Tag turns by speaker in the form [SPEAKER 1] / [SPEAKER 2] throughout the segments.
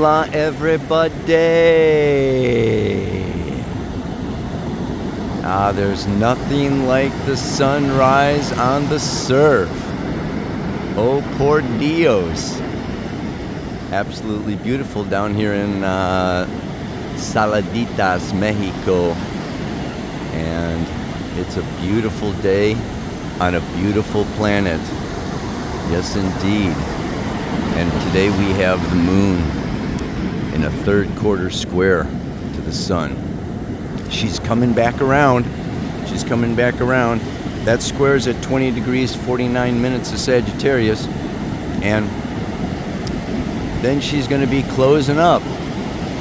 [SPEAKER 1] Hola everybody! There's nothing like the sunrise on the surf. Oh, por Dios. Absolutely beautiful down here in Saladitas, Mexico. And it's a beautiful day on a beautiful planet. Yes, indeed. And today we have the moon in a third quarter square to the sun. She's coming back around. She's coming back around. That square's at 20 degrees, 49 minutes of Sagittarius. And then she's going to be closing up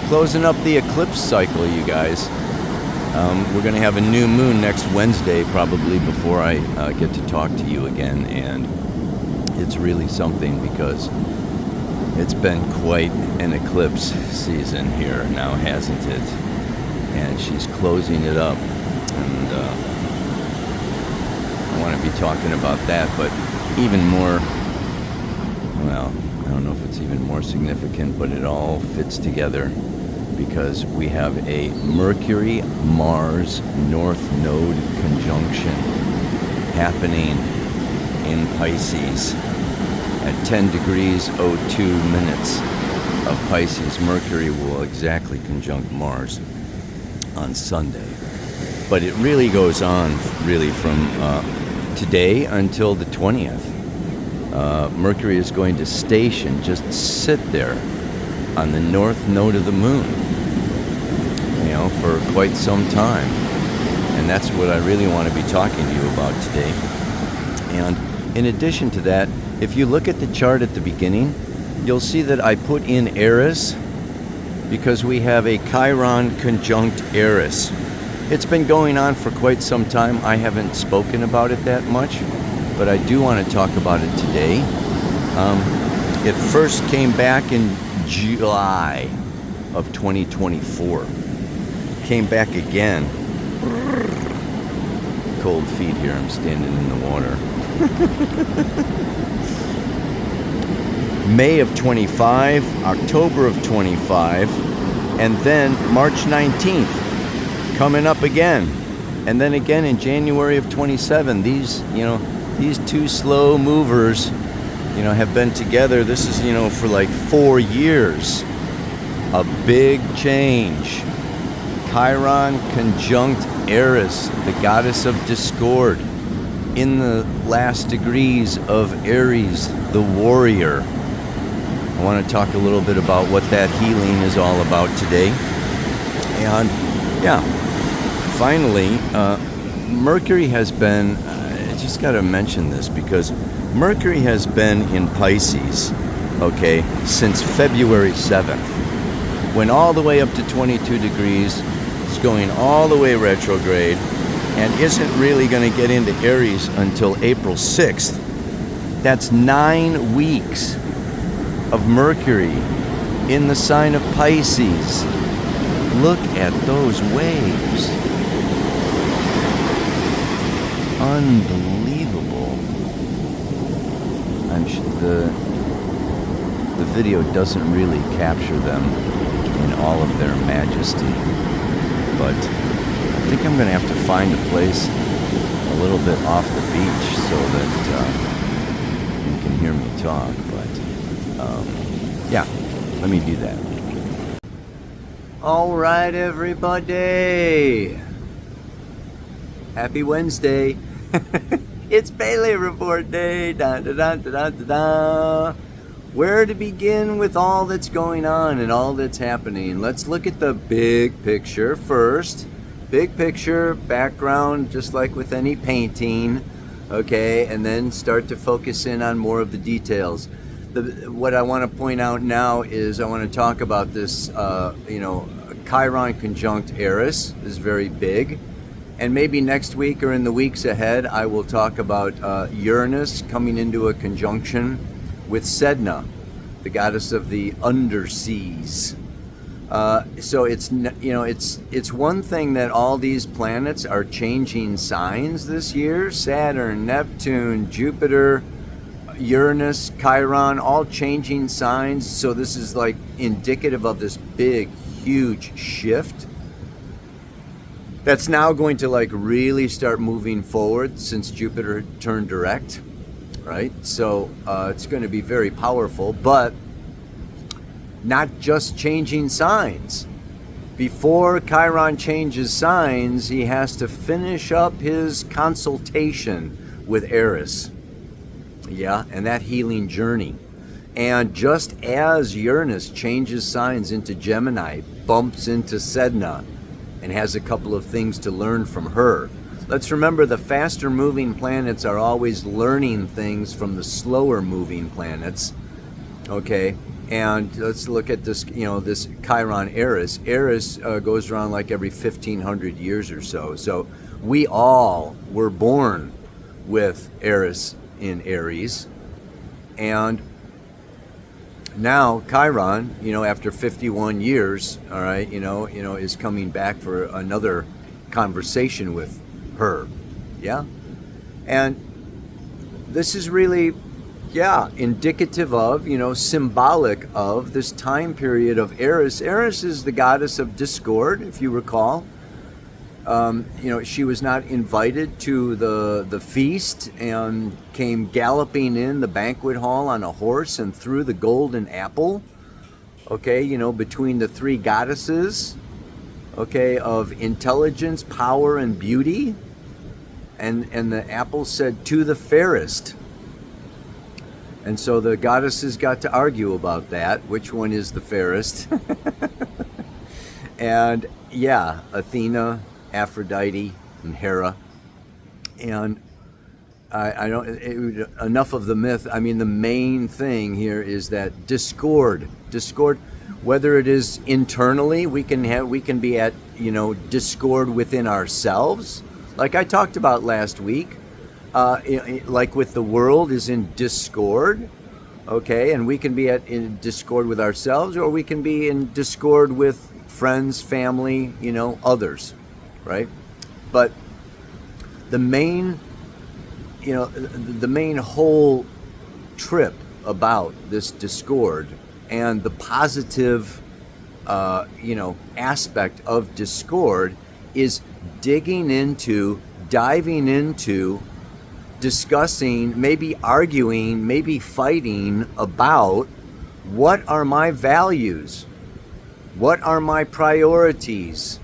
[SPEAKER 1] the eclipse cycle, you guys. We're going to have a new moon next Wednesday, probably, before I get to talk to you again. And it's really something because it's been quite an eclipse season here now, hasn't it? And she's closing it up. And I want to be talking about that, but even more, well, I don't know if it's even more significant, but it all fits together because we have a Mercury-Mars North Node conjunction happening in Pisces at 10 degrees 02 minutes of Pisces. Mercury will exactly conjunct Mars on Sunday. But it really goes on really from today until the 20th. Mercury is going to station, just sit there on the north node of the moon, for quite some time. And that's what I really want to be talking to you about today. And in addition to that, if you look at the chart at the beginning, you'll see that I put in Eris because we have a Chiron conjunct Eris. It's been going on for quite some time. I haven't spoken about it that much, but I do want to talk about it today. It first came back in July of 2024. Came back again. Cold feet here, I'm standing in the water. May of 25, October of 25, and then March 19th, coming up again. And then again in January of 27. These two slow movers, have been together. This is, for like 4 years. A big change. Chiron conjunct Eris, the goddess of discord, in the last degrees of Aries, the warrior. I want to talk a little bit about what that healing is all about today. And finally, Mercury has been, I just got to mention this because Mercury has been in Pisces, since February 7th. Went all the way up to 22 degrees, it's going all the way retrograde, and isn't really going to get into Aries until April 6th. That's 9 weeks of Mercury in the sign of Pisces. Look at those waves. Unbelievable. I'm sure the video doesn't really capture them in all of their majesty, but I think I'm going to have to find a place a little bit off the beach so that you can hear me talk. But let me do that. All right, everybody. Happy Wednesday. It's Bailey Report Day. Da, da, da, da, da, da. Where to begin with all that's going on and all that's happening? Let's look at the big picture first. Big picture, background, just like with any painting, and then start to focus in on more of the details. What I want to point out now is I want to talk about this, Chiron conjunct Eris is very big. And maybe next week or in the weeks ahead, I will talk about Uranus coming into a conjunction with Sedna, the goddess of the underseas. So it's one thing that all these planets are changing signs this year. Saturn, Neptune, Jupiter, Uranus, Chiron, all changing signs. So this is like indicative of this big, huge shift that's now going to like really start moving forward since Jupiter turned direct, right? So it's going to be very powerful, but not just changing signs. Before Chiron changes signs, he has to finish up his consultation with Eris. Yeah, and that healing journey. And just as Uranus changes signs into Gemini, bumps into Sedna, and has a couple of things to learn from her. Let's remember the faster moving planets are always learning things from the slower moving planets. Okay, and let's look at this, this Chiron Eris. Eris goes around like every 1,500 years or so. So we all were born with Eris in Aries. And now Chiron, after 51 years, all right, is coming back for another conversation with her. Yeah. And this is really, indicative of, symbolic of this time period of Eris. Eris is the goddess of discord, if you recall. She was not invited to the feast and came galloping in the banquet hall on a horse and threw the golden apple, between the three goddesses, of intelligence, power, and beauty. And the apple said, "To the fairest." And so the goddesses got to argue about that, which one is the fairest. And Athena, Aphrodite, and Hera. And I don't, enough of the myth. I mean, the main thing here is that discord, whether it is internally, we can be at, discord within ourselves, like I talked about last week, like with the world is in discord, okay, and we can be in discord with ourselves, or we can be in discord with friends, family, others. Right? But the main whole trip about this discord and the positive, aspect of discord is diving into, discussing, maybe arguing, maybe fighting about what are my values, what are my priorities,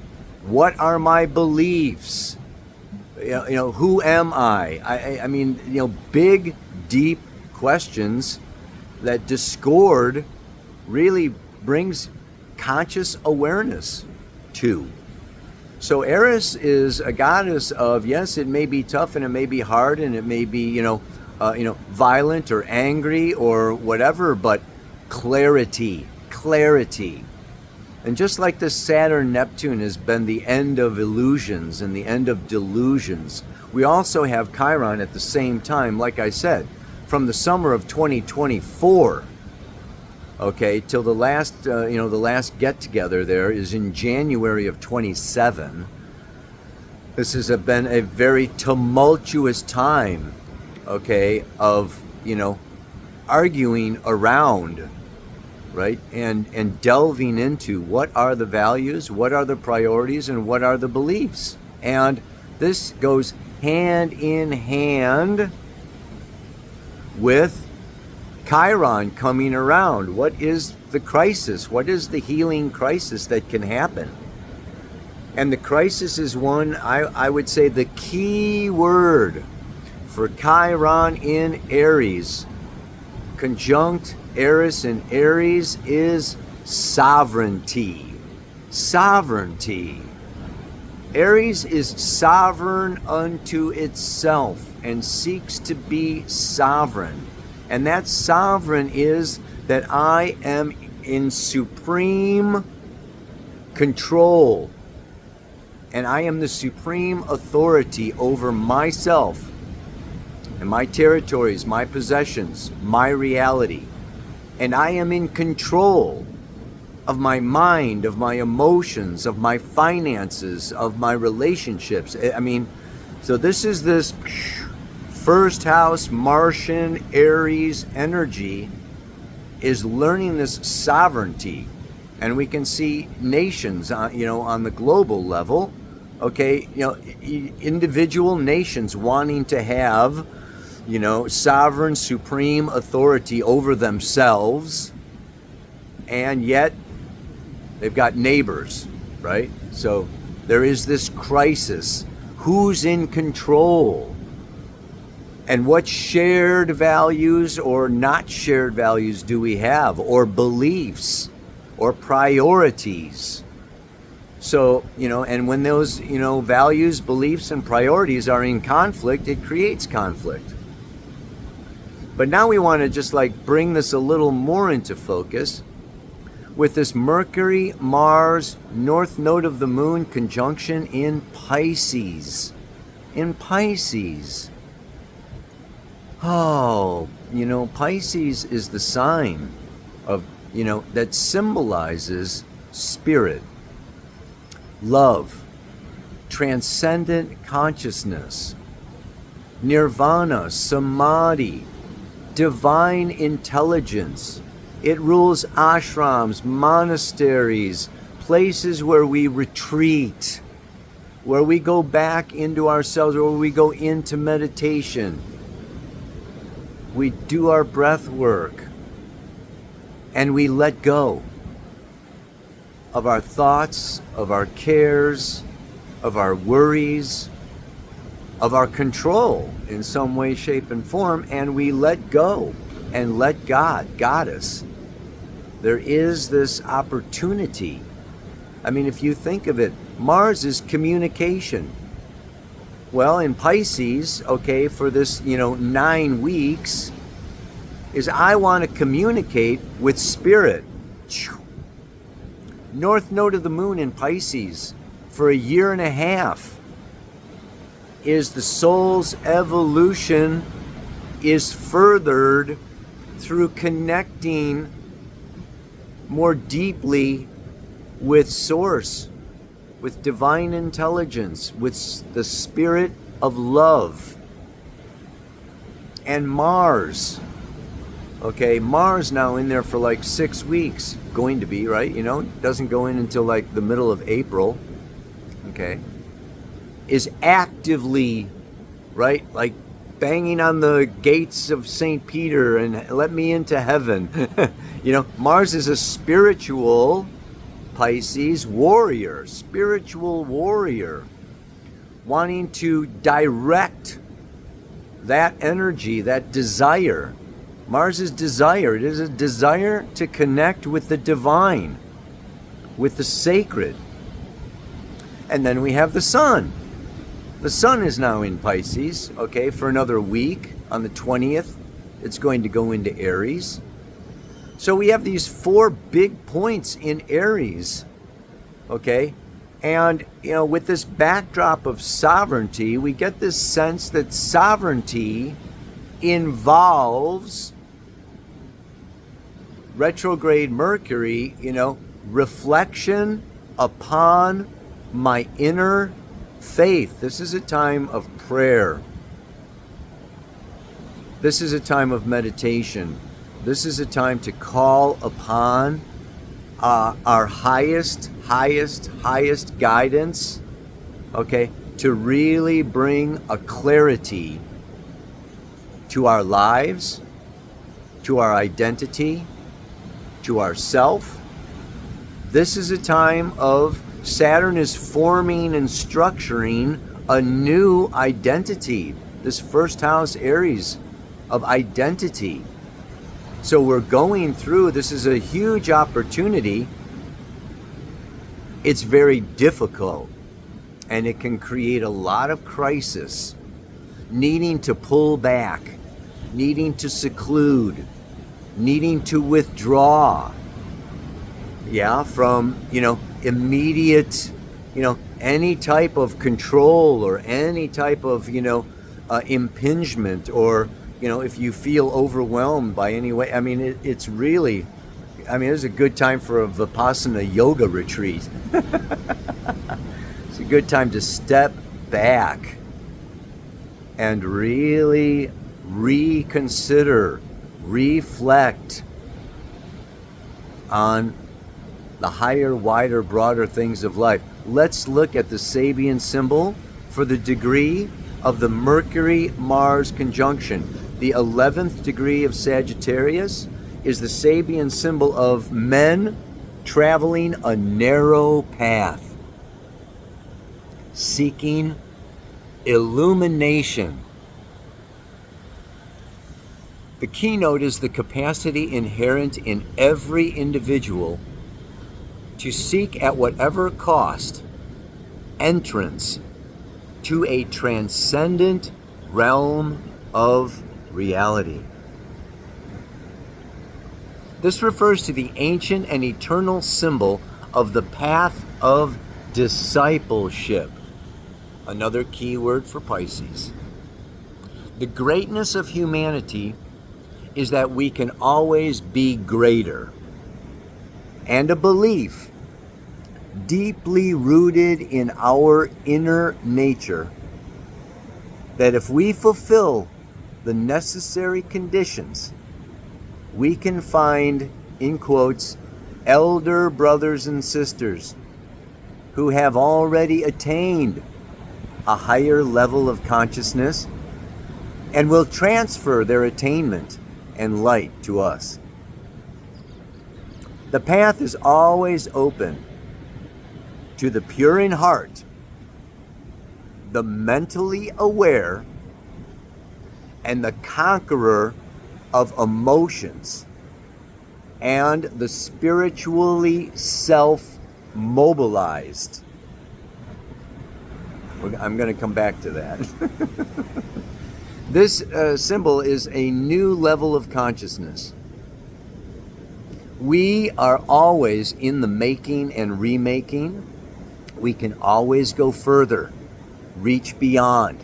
[SPEAKER 1] what are my beliefs? Who am I? I mean, big, deep questions that discord really brings conscious awareness to. So Eris is a goddess of, yes, it may be tough and it may be hard and it may be, violent or angry or whatever, but clarity. And just like the Saturn-Neptune has been the end of illusions and the end of delusions, we also have Chiron at the same time, like I said, from the summer of 2024, till the last, the last get-together there is in January of 27. This has been a very tumultuous time, of, arguing around, right? And delving into what are the values, what are the priorities, and what are the beliefs. And this goes hand in hand with Chiron coming around. What is the crisis? What is the healing crisis that can happen? And the crisis is one, I would say the key word for Chiron in Aries, conjunct Eris and Aries, is sovereignty. Aries is sovereign unto itself and seeks to be sovereign. And that sovereign is that I am in supreme control. And I am the supreme authority over myself and my territories, my possessions, my reality. And I am in control of my mind, of my emotions, of my finances, of my relationships. I mean, so this is this first house Martian Aries energy is learning this sovereignty. And we can see nations, on the global level, okay, individual nations wanting to have, sovereign, supreme authority over themselves, and yet they've got neighbors, right? So there is this crisis. Who's in control? And what shared values or not shared values do we have, or beliefs, or priorities? So, and when those, values, beliefs, and priorities are in conflict, it creates conflict. But now we want to just bring this a little more into focus with this Mercury, Mars, North Node of the Moon conjunction in Pisces. In Pisces. Oh, Pisces is the sign of, that symbolizes spirit, love, transcendent consciousness, nirvana, samadhi, divine intelligence. It rules ashrams, monasteries, places where we retreat, where we go back into ourselves, where we go into meditation. We do our breath work, and we let go of our thoughts, of our cares, of our worries, of our control in some way, shape, and form, and we let go and let Goddess. There is this opportunity. I mean, if you think of it, Mars is communication. Well, in Pisces, okay, for this, 9 weeks, is I want to communicate with spirit. North Node of the Moon in Pisces for 1.5 years is the soul's evolution is furthered through connecting more deeply with Source, with divine intelligence, with the spirit of love. And Mars, okay, Mars now in there for 6 weeks, going to be, right? Doesn't go in until the middle of April, okay, is actively, right, banging on the gates of St. Peter and let me into heaven. Mars is a spiritual Pisces warrior, spiritual warrior, wanting to direct that energy, that desire. Mars is desire. It is a desire to connect with the divine, with the sacred. And then we have the sun. The sun is now in Pisces, okay, for another week. On the 20th, it's going to go into Aries. So we have these 4 big points in Aries, okay? And, with this backdrop of sovereignty, we get this sense that sovereignty involves retrograde Mercury, reflection upon my inner faith. This is a time of prayer. This is a time of meditation. This is a time to call upon our highest guidance, okay, to really bring a clarity to our lives, to our identity, to ourself. This is a time of Saturn is forming and structuring a new identity. This first house Aries of identity. So we're going through, this is a huge opportunity. It's very difficult, and it can create a lot of crisis, needing to pull back, needing to seclude, needing to withdraw, from, immediate, any type of control or any type of, impingement, or, if you feel overwhelmed by any way. I mean, it's really, it's a good time for a Vipassana yoga retreat. It's a good time to step back and really reconsider, reflect on the higher, wider, broader things of life. Let's look at the Sabian symbol for the degree of the Mercury-Mars conjunction. The 11th degree of Sagittarius is the Sabian symbol of men traveling a narrow path, seeking illumination. The keynote is the capacity inherent in every individual to seek at whatever cost entrance to a transcendent realm of reality. This refers to the ancient and eternal symbol of the path of discipleship, another key word for Pisces. The greatness of humanity is that we can always be greater, and a belief deeply rooted in our inner nature that if we fulfill the necessary conditions, we can find, in quotes, elder brothers and sisters who have already attained a higher level of consciousness and will transfer their attainment and light to us. The path is always open to the pure in heart, the mentally aware, and the conqueror of emotions, and the spiritually self-mobilized. I'm going to come back to that. This symbol is a new level of consciousness. We are always in the making and remaking. We can always go further, reach beyond.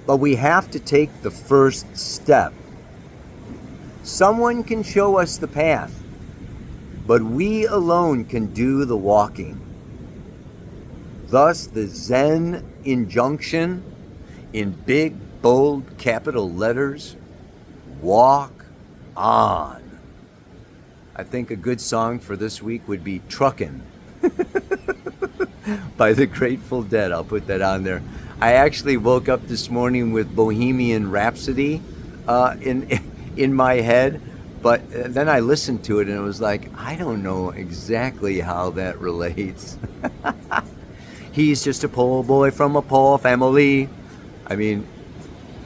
[SPEAKER 1] But we have to take the first step. Someone can show us the path, but we alone can do the walking. Thus, the Zen injunction in big, bold, capital letters, walk on. I think a good song for this week would be Truckin' by the Grateful Dead. I'll put that on there. I actually woke up this morning with Bohemian Rhapsody in my head, but then I listened to it and it was like, I don't know exactly how that relates. He's just a poor boy from a poor family. I mean,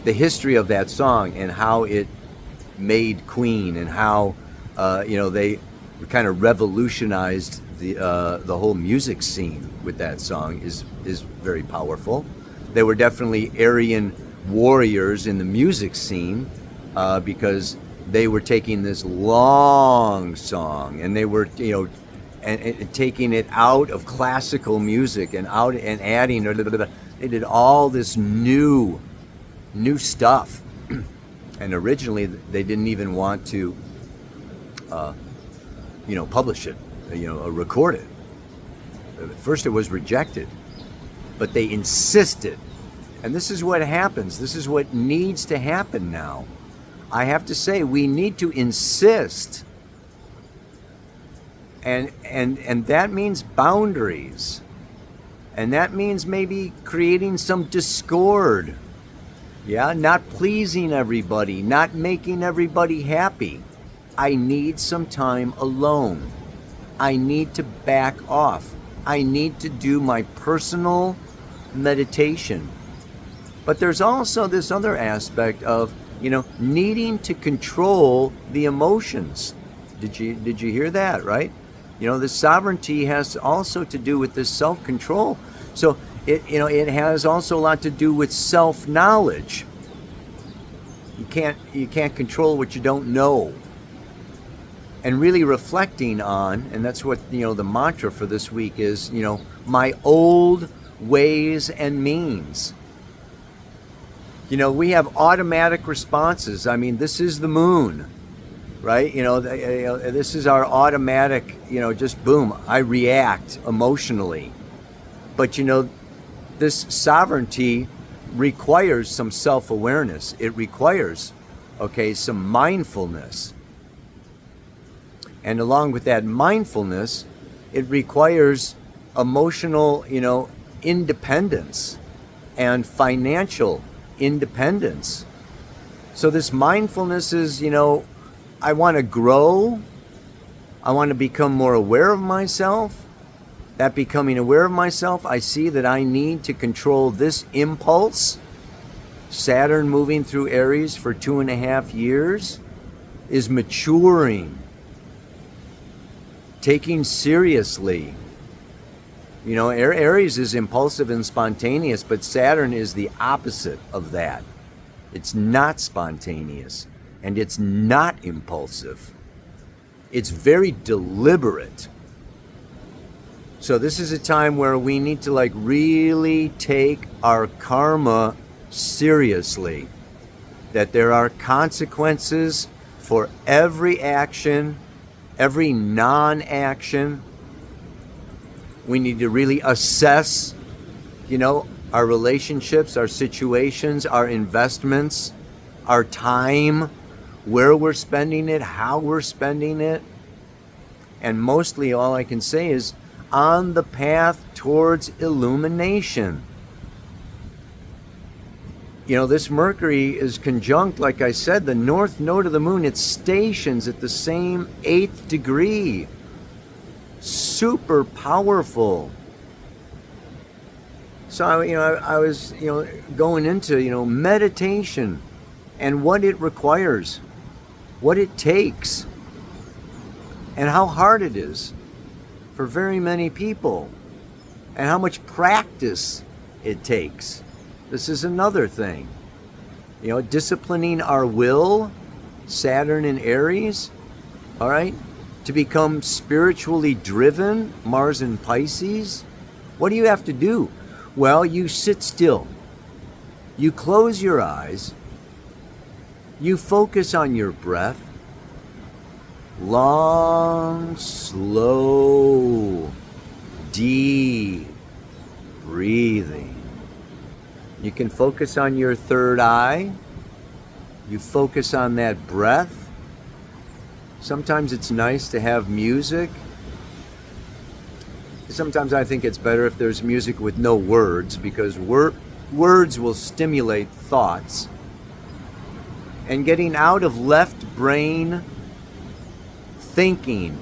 [SPEAKER 1] the history of that song and how it made Queen and how they kind of revolutionized the whole music scene with that song is very powerful. They were definitely Aryan warriors in the music scene because they were taking this long song and they were and taking it out of classical music and adding. They did all this new stuff, and originally they didn't even want to publish it, record it. At first it was rejected, but they insisted. And this is what happens. This is what needs to happen now. I have to say, we need to insist. And that means boundaries. And that means maybe creating some discord. Yeah, not pleasing everybody, not making everybody happy. I need some time alone. I need to back off. I need to do my personal meditation. But there's also this other aspect of, needing to control the emotions. Did you hear that, right? The sovereignty has also to do with this self-control. So it has also a lot to do with self-knowledge. You can't control what you don't know. And really reflecting on, and that's what the mantra for this week is, my old ways and means. We have automatic responses. I mean, this is the moon, right? This is our automatic, just boom, I react emotionally. But this sovereignty requires some self-awareness. It requires, okay, some mindfulness. And along with that mindfulness, it requires emotional, independence and financial independence. So this mindfulness is, I want to grow. I want to become more aware of myself. That becoming aware of myself, I see that I need to control this impulse. Saturn moving through Aries for 2.5 years is maturing, taking seriously. Aries is impulsive and spontaneous, but Saturn is the opposite of that. It's not spontaneous, and it's not impulsive. It's very deliberate. So this is a time where we need to really take our karma seriously. That there are consequences for every action, every non-action. We need to really assess, our relationships, our situations, our investments, our time, where we're spending it, how we're spending it. And mostly all I can say is on the path towards illumination. This Mercury is conjunct, like I said, the north node of the moon. It stations at the same 8th degree. Super powerful. So I was going into meditation and what it requires, what it takes, and how hard it is for very many people, and how much practice it takes. This is another thing. Disciplining our will, Saturn and Aries, all right, to become spiritually driven, Mars and Pisces. What do you have to do? Well, you sit still. You close your eyes. You focus on your breath. Long, slow, deep breathing. You can focus on your third eye. You focus on that breath. Sometimes it's nice to have music. Sometimes I think it's better if there's music with no words, because words will stimulate thoughts. And getting out of left brain thinking,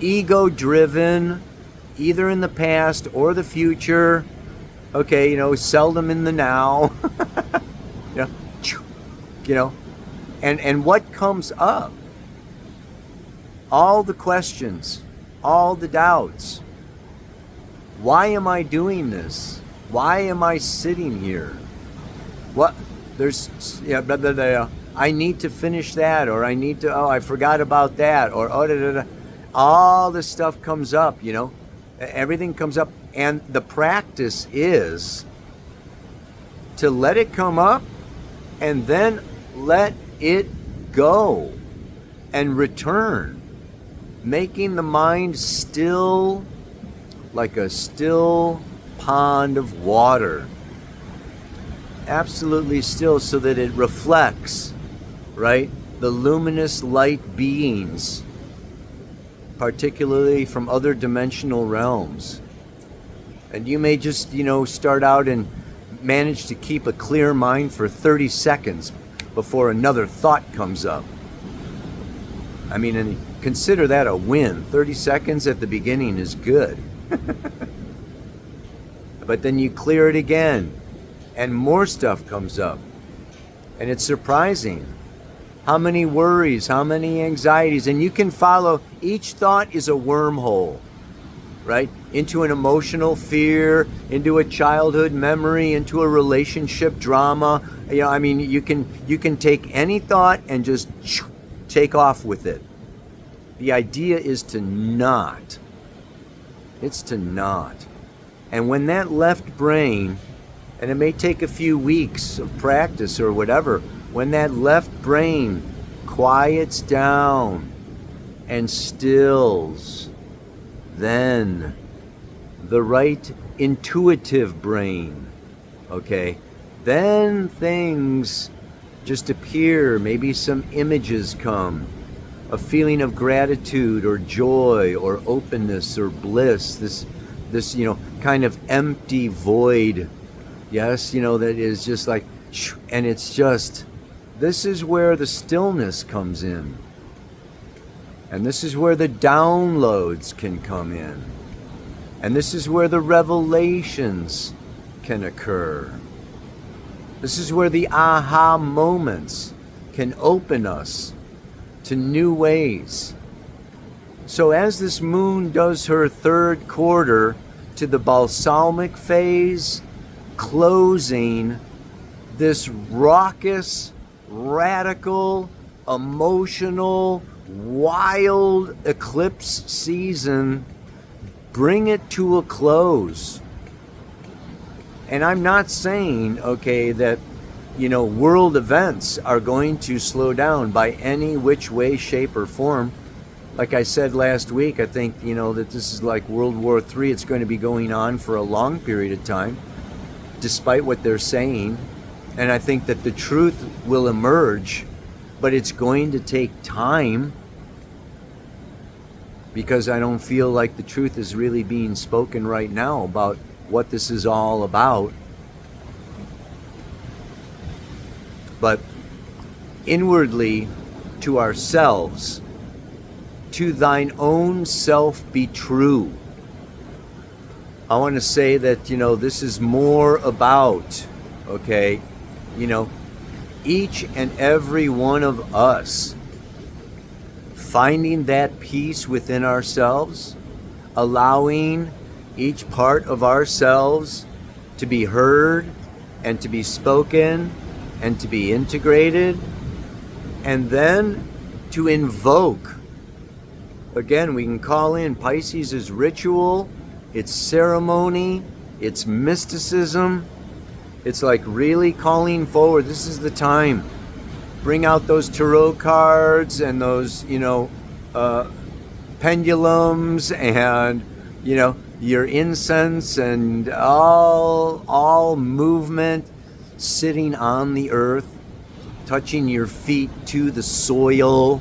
[SPEAKER 1] ego-driven, either in the past or the future, seldom in the now, and what comes up, all the questions, all the doubts. Why am I doing this? Why am I sitting here? What? Blah, blah, blah. I need to finish that, or I forgot about that, or all this stuff comes up, everything comes up, and the practice is to let it come up and then let it go and return, making the mind still, like a still pond of water, absolutely still, so that it reflects, right, the luminous light beings, particularly from other dimensional realms. And you may just, start out and manage to keep a clear mind for 30 seconds before another thought comes up. And consider that a win. 30 seconds at the beginning is good. But then you clear it again, and more stuff comes up. And it's surprising how many worries, how many anxieties, and you can follow. Each thought is a wormhole, right? Into an emotional fear, into a childhood memory, into a relationship drama. You can take any thought and just take off with it. The idea is to not. It's to not. And when that left brain, and it may take a few weeks of practice or whatever, when that left brain quiets down and stills, then the right intuitive brain, then things just appear. Maybe some images come, a feeling of gratitude or joy or openness or bliss, this kind of empty void, yes, that is just like, and it's just, this is where the stillness comes in, and this is where the downloads can come in, and this is where the revelations can occur. This is where the aha moments can open us to new ways. So as this moon does her third quarter to the balsamic phase, closing this raucous, radical, emotional, wild eclipse season, bring it to a close. And I'm not saying, okay, that, world events are going to slow down by any which way, shape, or form. Like I said last week, I think, that this is like World War III. It's going to be going on for a long period of time, despite what they're saying. And I think that the truth will emerge, but it's going to take time, because I don't feel like the truth is really being spoken right now about what this is all about. But inwardly, to ourselves, to thine own self be true. I want to say that, this is more about, okay, each and every one of us finding that peace within ourselves, allowing each part of ourselves to be heard and to be spoken and to be integrated, and then to invoke. Again, we can call in Pisces as ritual, it's ceremony, it's mysticism. It's like really calling forward. This is the time. Bring out those tarot cards and those, pendulums and, your incense and all movement, sitting on the earth, touching your feet to the soil,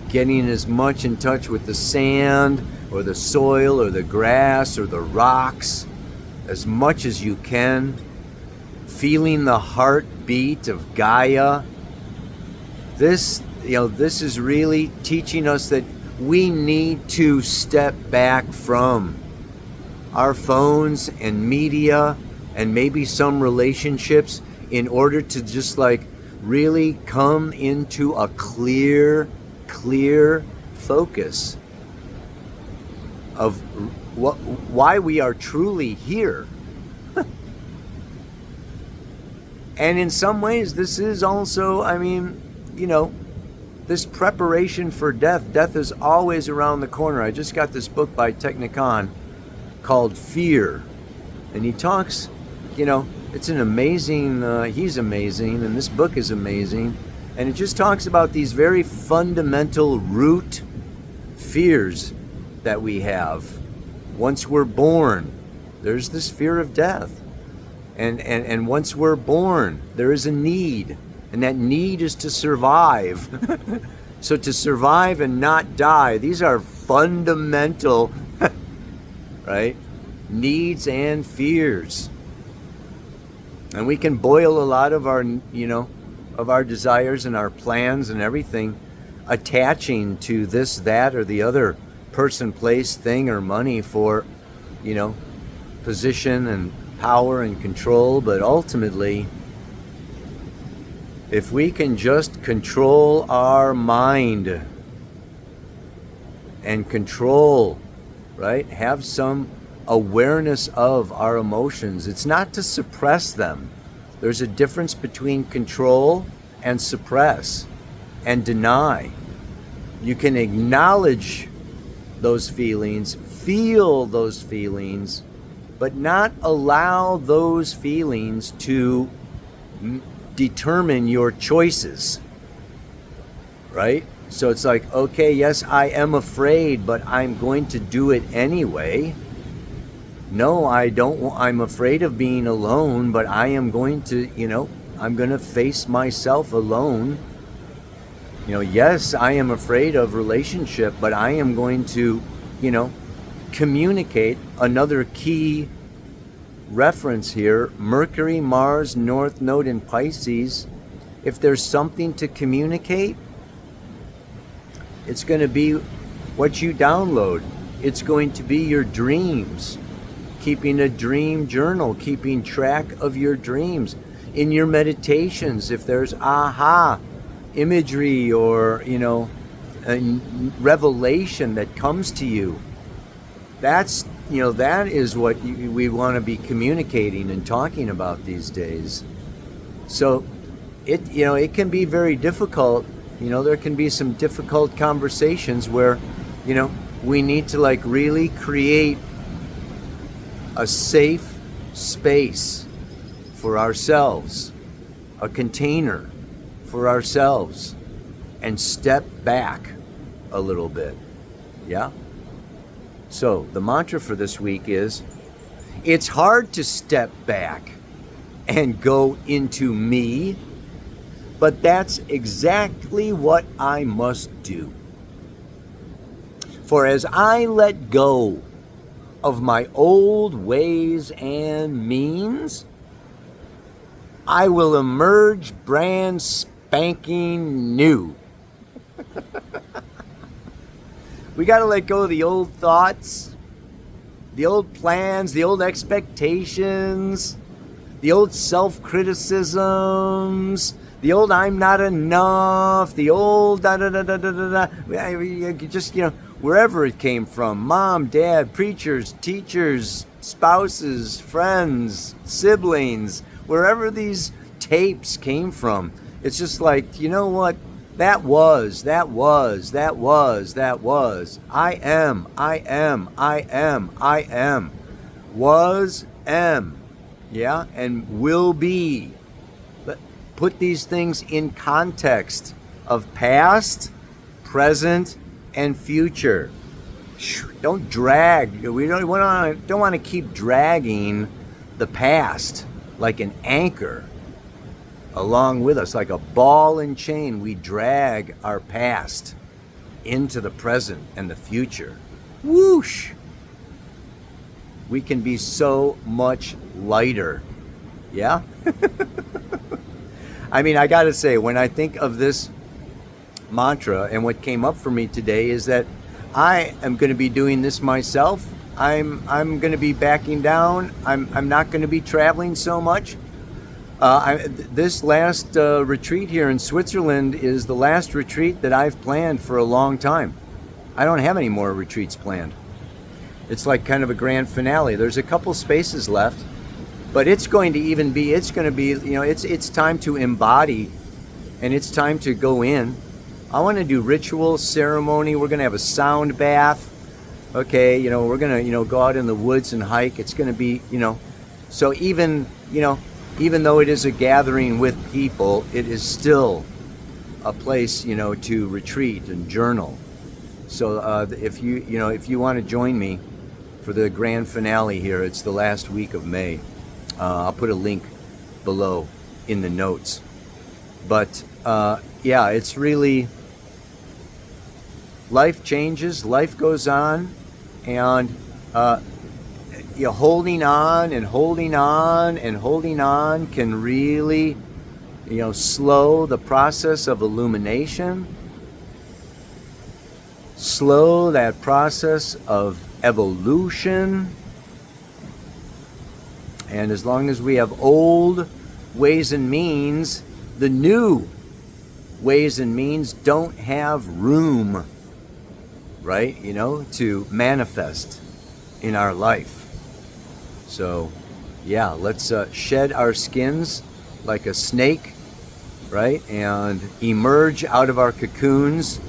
[SPEAKER 1] getting as much in touch with the sand or the soil or the grass or the rocks as much as you can, feeling the heartbeat of Gaia. This is really teaching us that we need to step back from our phones and media and maybe some relationships in order to just like really come into a clear focus of why we are truly here. And in some ways, this is also, this preparation for death. Death is always around the corner. I just got this book by Technicon called Fear. And he talks, it's an amazing, he's amazing, and this book is amazing. And it just talks about these very fundamental root fears that we have. Once we're born, there's this fear of death. And once we're born, there is a need. And that need is to survive. So to survive and not die, these are fundamental, right, needs and fears. And we can boil a lot of our, of our desires and our plans and everything attaching to this, that, or the other person, place, thing, or money for, position and power and control. But ultimately, if we can just control our mind and control, right, have some awareness of our emotions, it's not to suppress them. There's a difference between control and suppress and deny. You can acknowledge those feelings, feel those feelings, but not allow those feelings to determine your choices, right? So it's like, okay, yes, I am afraid, but I'm going to do it anyway. no, I don't, I'm afraid of being alone, but I am going to, I'm going to face myself alone. Yes, I am afraid of relationship, but I am going to, communicate. Another key reference here, Mercury, Mars, North Node in Pisces. If there's something to communicate, it's going to be what you download. It's going to be your dreams. Keeping a dream journal, keeping track of your dreams. In your meditations, if there's aha imagery or, a revelation that comes to you, that is what we want to be communicating and talking about these days. So it can be very difficult. There can be some difficult conversations where, we need to really create a safe space for ourselves, a container for ourselves, and step back a little bit. Yeah? So the mantra for this week is, it's hard to step back and go into me, but that's exactly what I must do. For as I let go of my old ways and means, I will emerge brand spanking new. We got to let go of the old thoughts, the old plans, the old expectations, the old self-criticisms, the old I'm not enough, the old da-da-da-da-da-da-da. Just, wherever it came from, mom, dad, preachers, teachers, spouses, friends, siblings, wherever these tapes came from. It's just like, you know what? That was. I am. Was, am. Yeah? And will be. But put these things in context of past, present, and future. Don't drag. We don't want to keep dragging the past like an anchor along with us, like a ball and chain. We drag our past into the present and the future. Whoosh! We can be so much lighter. Yeah? I mean, I gotta say, when I think of this mantra, and what came up for me today is that I am going to be doing this myself. I'm going to be backing down. I'm not going to be traveling so much. This last retreat here in Switzerland is the last retreat that I've planned for a long time. I don't have any more retreats planned. It's like kind of a grand finale. There's a couple spaces left, but it's going to be, it's time to embody, and it's time to go in. I want to do ritual, ceremony. We're going to have a sound bath. Okay, we're going to, go out in the woods and hike. It's going to be, so even though it is a gathering with people, it is still a place, to retreat and journal. So if you want to join me for the grand finale here, it's the last week of May. I'll put a link below in the notes. But yeah, it's really, life changes, life goes on, and holding on and holding on and holding on can really, slow the process of illumination, slow that process of evolution. And as long as we have old ways and means, the new ways and means don't have room, right, to manifest in our life. So, yeah, let's shed our skins like a snake, right, and emerge out of our cocoons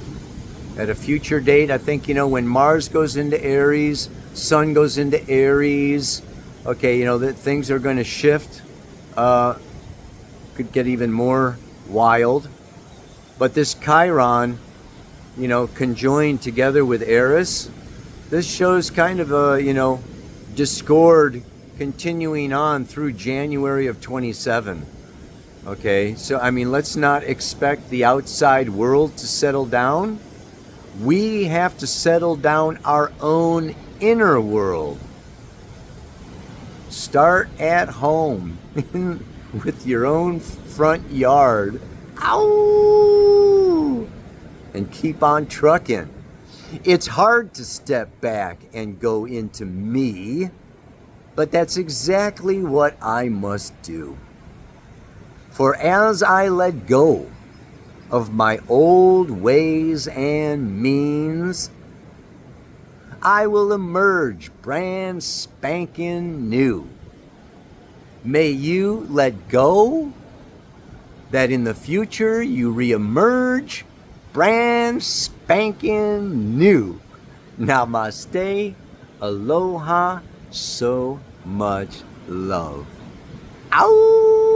[SPEAKER 1] at a future date. I think, when Mars goes into Aries, Sun goes into Aries, okay, that things are going to shift, could get even more wild. But this Chiron, conjoined together with Eris, this shows kind of a, discord continuing on through January of 27. Okay, so I mean, let's not expect the outside world to settle down. We have to settle down our own inner world. Start at home with your own front yard. Ow! And keep on trucking. It's hard to step back and go into me, but that's exactly what I must do. For as I let go of my old ways and means, I will emerge brand spankin' new. May you let go, that in the future you reemerge brand spankin' new. Namaste, aloha, so much love. Ow!